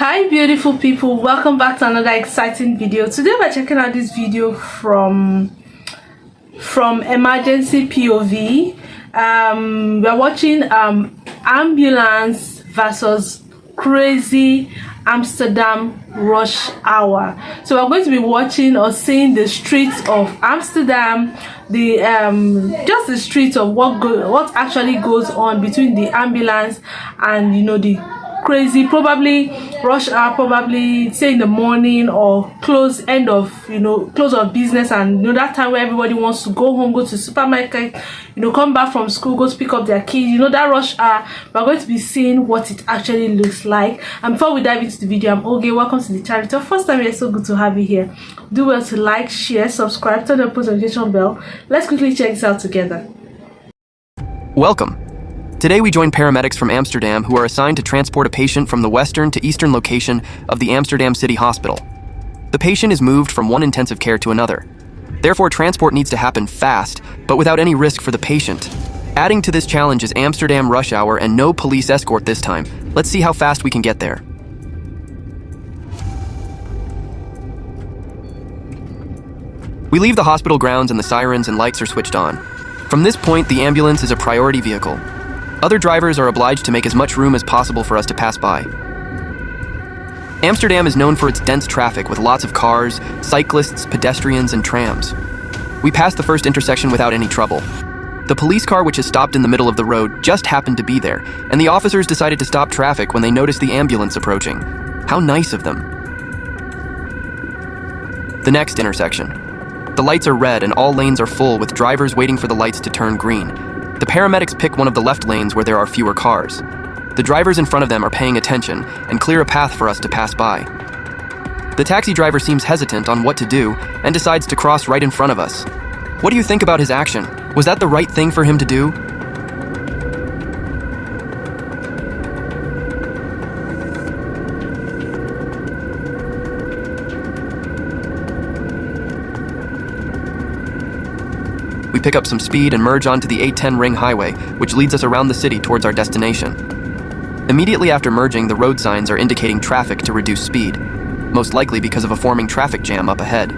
Hi beautiful people, welcome back to another exciting video. Today we're checking out this video from emergency POV. We're watching ambulance versus crazy Amsterdam rush hour. So we're going to be watching or seeing the streets of Amsterdam, the just the streets of what actually goes on between the ambulance and the crazy, probably rush hour, probably say in the morning or end of close of business, and that time where everybody wants to go home, go to the supermarket, come back from school, go to pick up their kids, that rush hour. We're going to be seeing what it actually looks like. And before we dive into the video, I'm Oge. Welcome to the channel. It's your first time here, so good to have you here. Do well to like, share, subscribe, turn the post notification bell. Let's quickly check this out together. Welcome. Today we join paramedics from Amsterdam who are assigned to transport a patient from the western to eastern location of the Amsterdam City Hospital. The patient is moved from one intensive care to another. Therefore, transport needs to happen fast, but without any risk for the patient. Adding to this challenge is Amsterdam rush hour and no police escort this time. Let's see how fast we can get there. We leave the hospital grounds and the sirens and lights are switched on. From this point, the ambulance is a priority vehicle. Other drivers are obliged to make as much room as possible for us to pass by. Amsterdam is known for its dense traffic with lots of cars, cyclists, pedestrians, and trams. We passed the first intersection without any trouble. The police car, which is stopped in the middle of the road, just happened to be there, and the officers decided to stop traffic when they noticed the ambulance approaching. How nice of them. The next intersection. The lights are red and all lanes are full with drivers waiting for the lights to turn green. The paramedics pick one of the left lanes where there are fewer cars. The drivers in front of them are paying attention and clear a path for us to pass by. The taxi driver seems hesitant on what to do and decides to cross right in front of us. What do you think about his action? Was that the right thing for him to do? We pick up some speed and merge onto the A10 ring highway, which leads us around the city towards our destination. Immediately after merging, the road signs are indicating traffic to reduce speed, most likely because of a forming traffic jam up ahead.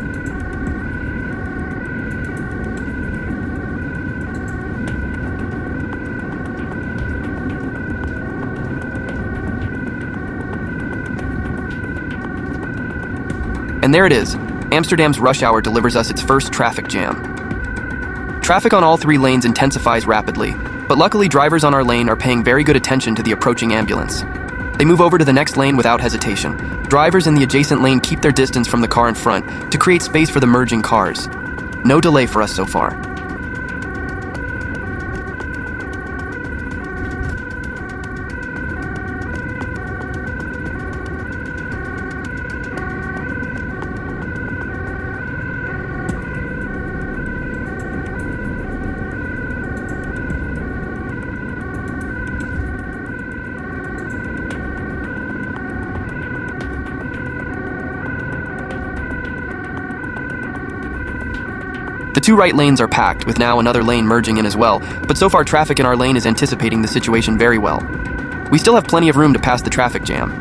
And there it is. Amsterdam's rush hour delivers us its first traffic jam. Traffic on all three lanes intensifies rapidly, but luckily drivers on our lane are paying very good attention to the approaching ambulance. They move over to the next lane without hesitation. Drivers in the adjacent lane keep their distance from the car in front to create space for the merging cars. No delay for us so far. The two right lanes are packed, with now another lane merging in as well, but so far traffic in our lane is anticipating the situation very well. We still have plenty of room to pass the traffic jam.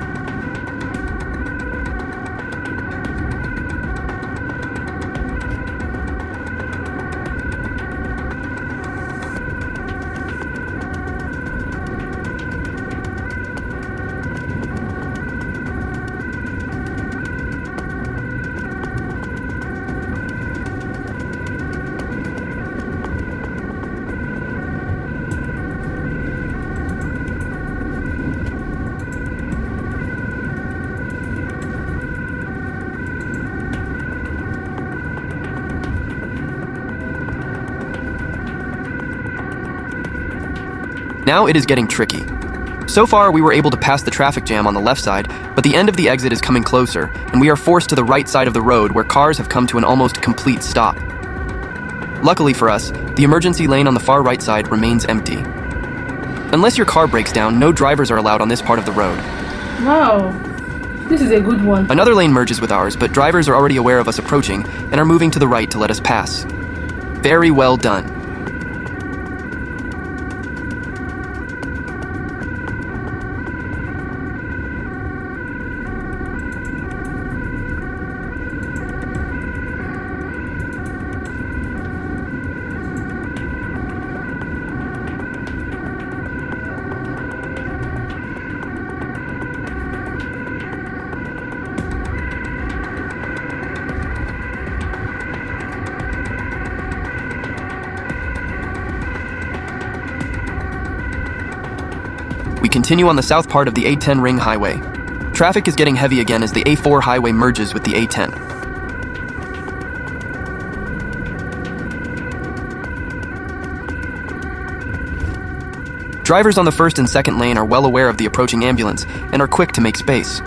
Now it is getting tricky. So far, we were able to pass the traffic jam on the left side, but the end of the exit is coming closer, and we are forced to the right side of the road where cars have come to an almost complete stop. Luckily for us, the emergency lane on the far right side remains empty. Unless your car breaks down, no drivers are allowed on this part of the road. Wow, this is a good one. Another lane merges with ours, but drivers are already aware of us approaching and are moving to the right to let us pass. Very well done. continue on the south part of the A10 Ring Highway. Traffic is getting heavy again as the A4 highway merges with the A10. Drivers on the first and second lane are well aware of the approaching ambulance and are quick to make space.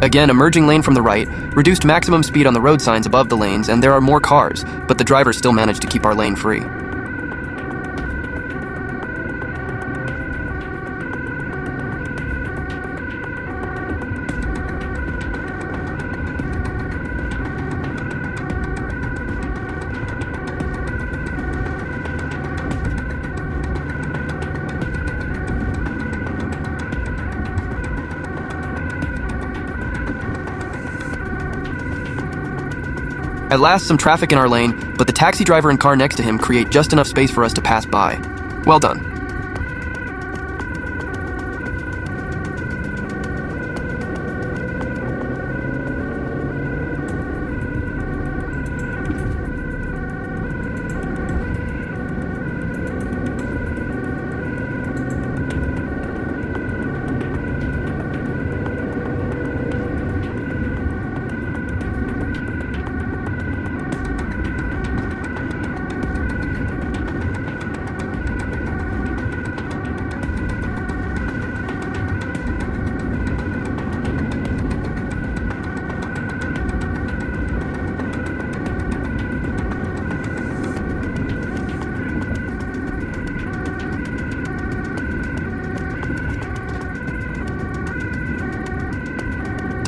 Again, a merging lane from the right, reduced maximum speed on the road signs above the lanes, and there are more cars, but the driver still managed to keep our lane free. At last, some traffic in our lane, but the taxi driver and car next to him create just enough space for us to pass by. Well done.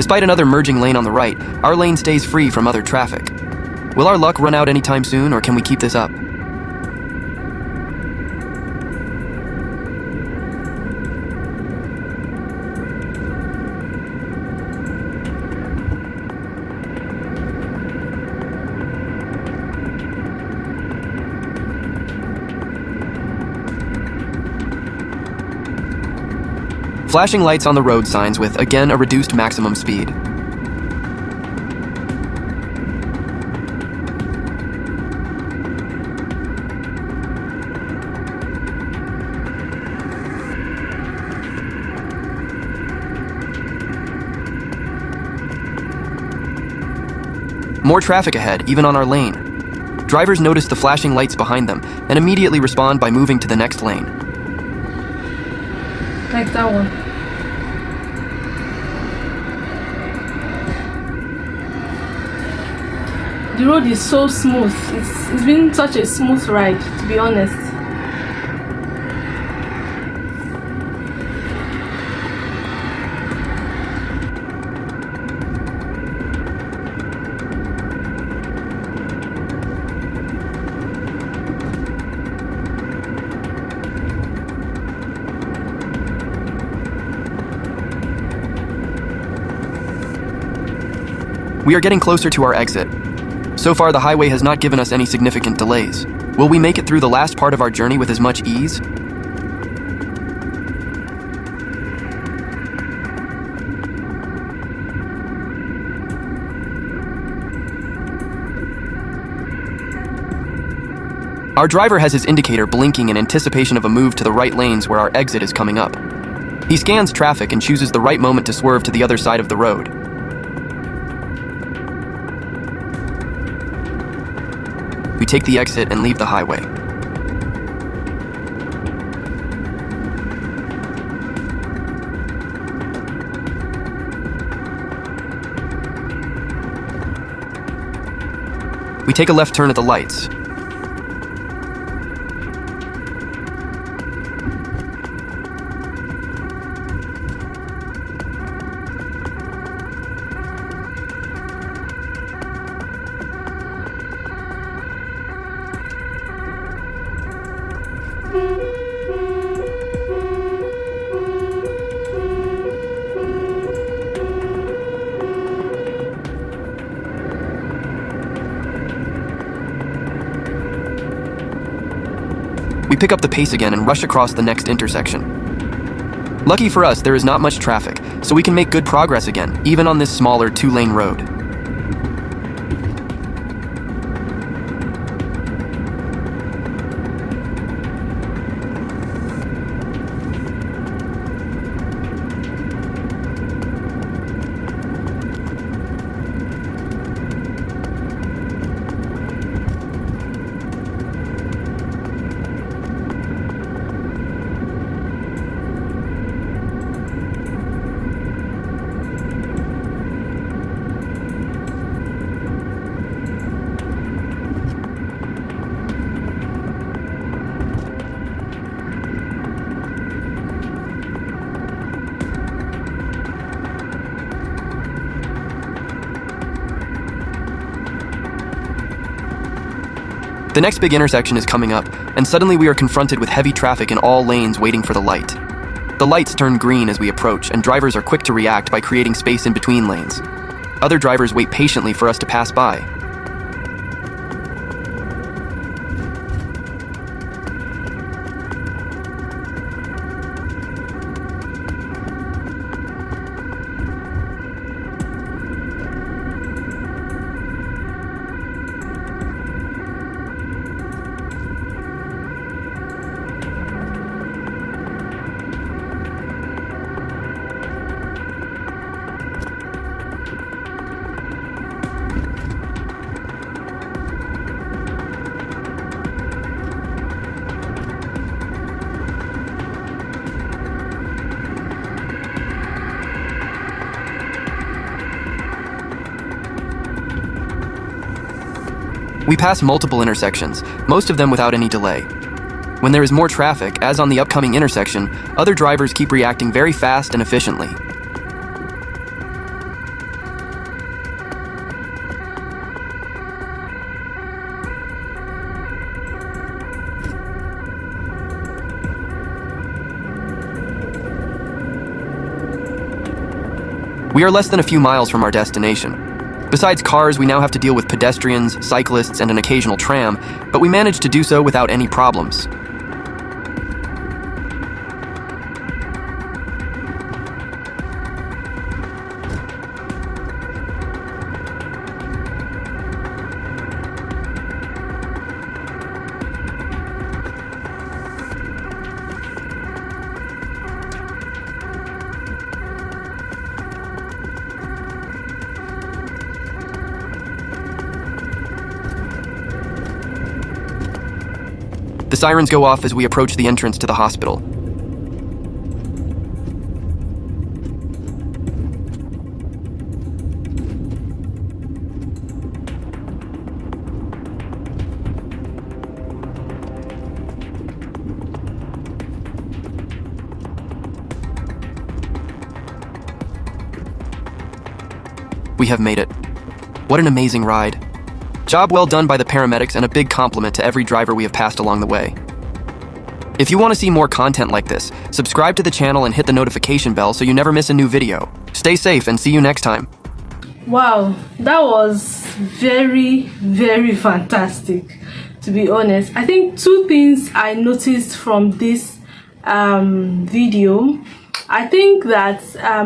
Despite another merging lane on the right, our lane stays free from other traffic. Will our luck run out anytime soon, or can we keep this up? Flashing lights on the road signs with, again, a reduced maximum speed. More traffic ahead, even on our lane. Drivers notice the flashing lights behind them and immediately respond by moving to the next lane. Like that one. The road is so smooth. It's been such a smooth ride, to be honest. We are getting closer to our exit. So far, the highway has not given us any significant delays. Will we make it through the last part of our journey with as much ease? Our driver has his indicator blinking in anticipation of a move to the right lanes where our exit is coming up. He scans traffic and chooses the right moment to swerve to the other side of the road. We take the exit and leave the highway. We take a left turn at the lights. We pick up the pace again and rush across the next intersection. Lucky for us, there is not much traffic, so we can make good progress again, even on this smaller 2-lane road. The next big intersection is coming up, and suddenly we are confronted with heavy traffic in all lanes waiting for the light. The lights turn green as we approach, and drivers are quick to react by creating space in between lanes. Other drivers wait patiently for us to pass by. We pass multiple intersections, most of them without any delay. When there is more traffic, as on the upcoming intersection, other drivers keep reacting very fast and efficiently. We are less than a few miles from our destination. Besides cars, we now have to deal with pedestrians, cyclists, and an occasional tram, but we managed to do so without any problems. The sirens go off as we approach the entrance to the hospital. We have made it. What an amazing ride. Job well done by the paramedics, and a big compliment to every driver we have passed along the way. If you want to see more content like this, subscribe to the channel and hit the notification bell so you never miss a new video. Stay safe and see you next time. Wow, that was very, very fantastic, to be honest. I think two things I noticed from this video. I think that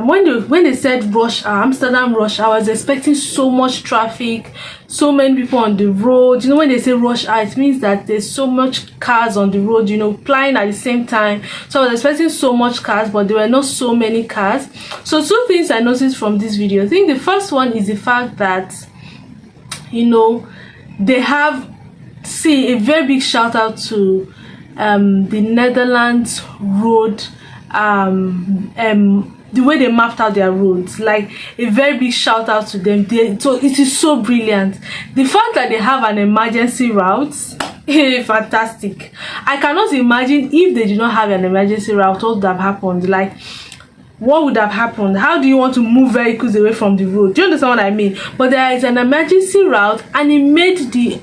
when they said Amsterdam rush hour, I was expecting so much traffic, so many people on the road. You know, when they say rush hour, it means that there's so much cars on the road, you know, flying at the same time. So I was expecting so much cars, but there were not so many cars. So two things I noticed from this video. I think the first one is the fact that, you know, they have, a very big shout out to the Netherlands road the way they mapped out their roads. Like, a very big shout out to them. So it is so brilliant. The fact that they have an emergency route, fantastic. I cannot imagine if they did not have an emergency route, what would have happened. Like, what would have happened? How do you want to move vehicles away from the road? Do you understand what I mean? But there is an emergency route, and it made the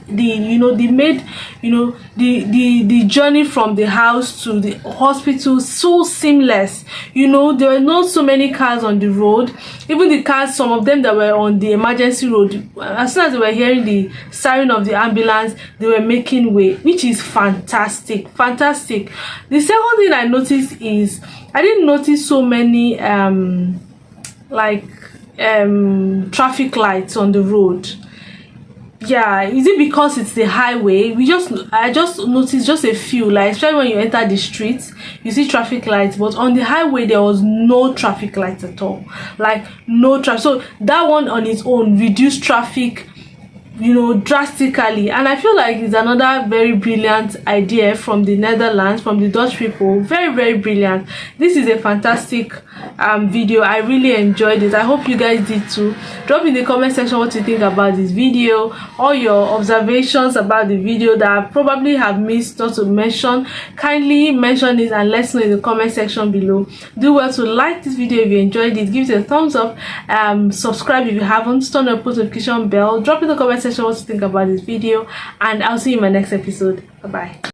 journey from the house to the hospital so seamless. There were not so many cars on the road. Even the cars, some of them that were on the emergency road, as soon as they were hearing the siren of the ambulance, they were making way, which is fantastic. The second thing I noticed is, I didn't notice so many traffic lights on the road. Yeah, is it because it's the highway? I just noticed just a few, like especially when you enter the streets, you see traffic lights, but on the highway there was no traffic lights at all. Like, no traffic. So that one on its own reduced traffic, drastically. And I feel like it's another very brilliant idea from the Netherlands, from the Dutch people. Very, very brilliant. This is a fantastic video. I really enjoyed it. I hope you guys did too. Drop in the comment section what you think about this video, all your observations about the video that I probably have missed not to mention. Kindly mention it and let us know in the comment section below. Do well to like this video if you enjoyed it. Give it a thumbs up. Subscribe if you haven't. Turn on the post notification bell. Drop in the comment section what you think about this video, and I'll see you in my next episode. Bye bye.